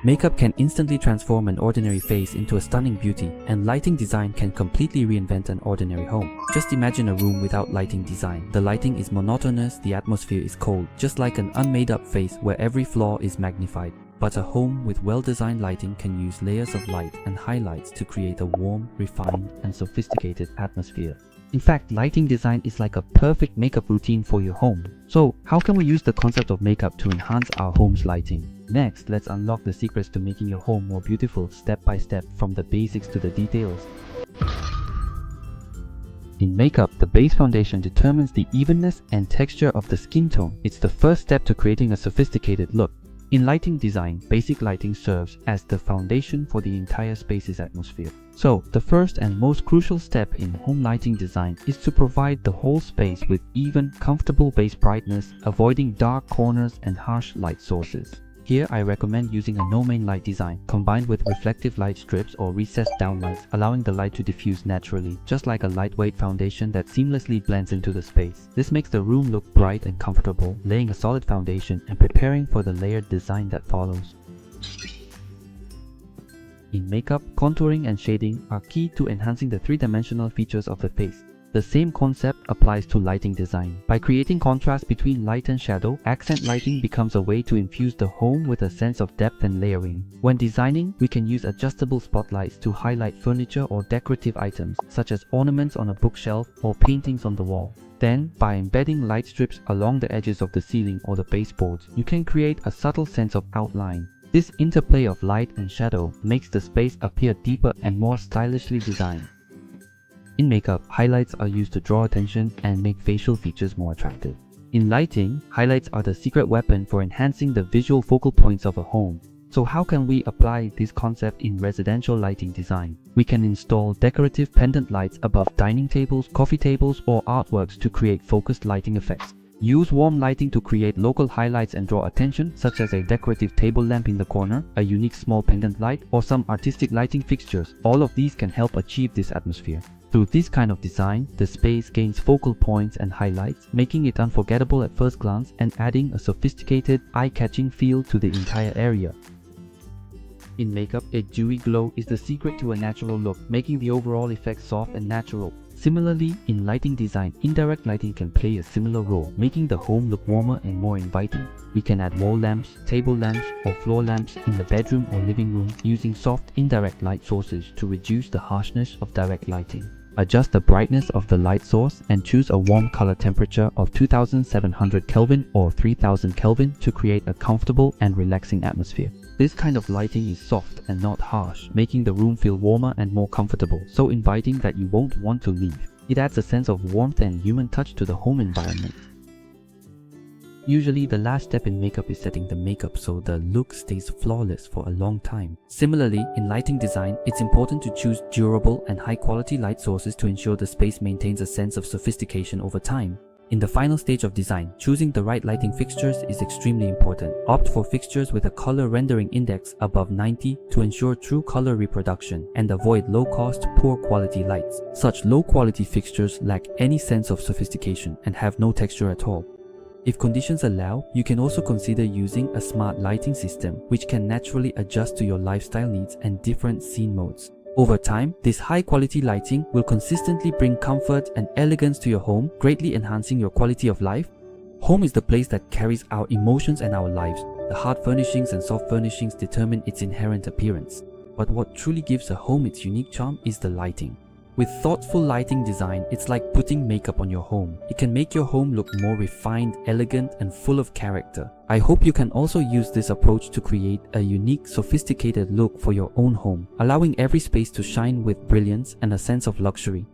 Makeup can instantly transform an ordinary face into a stunning beauty, and lighting design can completely reinvent an ordinary home. Just imagine a room without lighting design. The lighting is monotonous, the atmosphere is cold, just like an unmade-up face where every flaw is magnified. But a home with well-designed lighting can use layers of light and highlights to create a warm, refined, and sophisticated atmosphere. In fact, lighting design is like a perfect makeup routine for your home. So, how can we use the concept of makeup to enhance our home's lighting? Next, let's unlock the secrets to making your home more beautiful step by step, from the basics to the details. In makeup, the base foundation determines the evenness and texture of the skin tone. It's the first step to creating a sophisticated look. In lighting design, basic lighting serves as the foundation for the entire space's atmosphere. So, the first and most crucial step in home lighting design is to provide the whole space with even, comfortable base brightness, avoiding dark corners and harsh light sources. Here, I recommend using a no-main light design, combined with reflective light strips or recessed downlights, allowing the light to diffuse naturally, just like a lightweight foundation that seamlessly blends into the space. This makes the room look bright and comfortable, laying a solid foundation and preparing for the layered design that follows. In makeup, contouring and shading are key to enhancing the three-dimensional features of the face. The same concept applies to lighting design. By creating contrast between light and shadow, accent lighting becomes a way to infuse the home with a sense of depth and layering. When designing, we can use adjustable spotlights to highlight furniture or decorative items, such as ornaments on a bookshelf or paintings on the wall. Then, by embedding light strips along the edges of the ceiling or the baseboards, you can create a subtle sense of outline. This interplay of light and shadow makes the space appear deeper and more stylishly designed. In makeup, highlights are used to draw attention and make facial features more attractive. In lighting, highlights are the secret weapon for enhancing the visual focal points of a home. So how can we apply this concept in residential lighting design? We can install decorative pendant lights above dining tables, coffee tables, or artworks to create focused lighting effects. Use warm lighting to create local highlights and draw attention, such as a decorative table lamp in the corner, a unique small pendant light, or some artistic lighting fixtures. All of these can help achieve this atmosphere. Through this kind of design, the space gains focal points and highlights, making it unforgettable at first glance and adding a sophisticated, eye-catching feel to the entire area. In makeup, a dewy glow is the secret to a natural look, making the overall effect soft and natural. Similarly, in lighting design, indirect lighting can play a similar role, making the home look warmer and more inviting. We can add wall lamps, table lamps, or floor lamps in the bedroom or living room, using soft, indirect light sources to reduce the harshness of direct lighting. Adjust the brightness of the light source and choose a warm color temperature of 2700 Kelvin or 3000 Kelvin to create a comfortable and relaxing atmosphere. This kind of lighting is soft and not harsh, making the room feel warmer and more comfortable, so inviting that you won't want to leave. It adds a sense of warmth and human touch to the home environment. Usually, the last step in makeup is setting the makeup so the look stays flawless for a long time. Similarly, in lighting design, it's important to choose durable and high-quality light sources to ensure the space maintains a sense of sophistication over time. In the final stage of design, choosing the right lighting fixtures is extremely important. Opt for fixtures with a color rendering index above 90 to ensure true color reproduction, and avoid low-cost, poor-quality lights. Such low-quality fixtures lack any sense of sophistication and have no texture at all. If conditions allow, you can also consider using a smart lighting system, which can naturally adjust to your lifestyle needs and different scene modes. Over time, this high-quality lighting will consistently bring comfort and elegance to your home, greatly enhancing your quality of life. Home is the place that carries our emotions and our lives. The hard furnishings and soft furnishings determine its inherent appearance. But what truly gives a home its unique charm is the lighting. With thoughtful lighting design, it's like putting makeup on your home. It can make your home look more refined, elegant, and full of character. I hope you can also use this approach to create a unique, sophisticated look for your own home, allowing every space to shine with brilliance and a sense of luxury.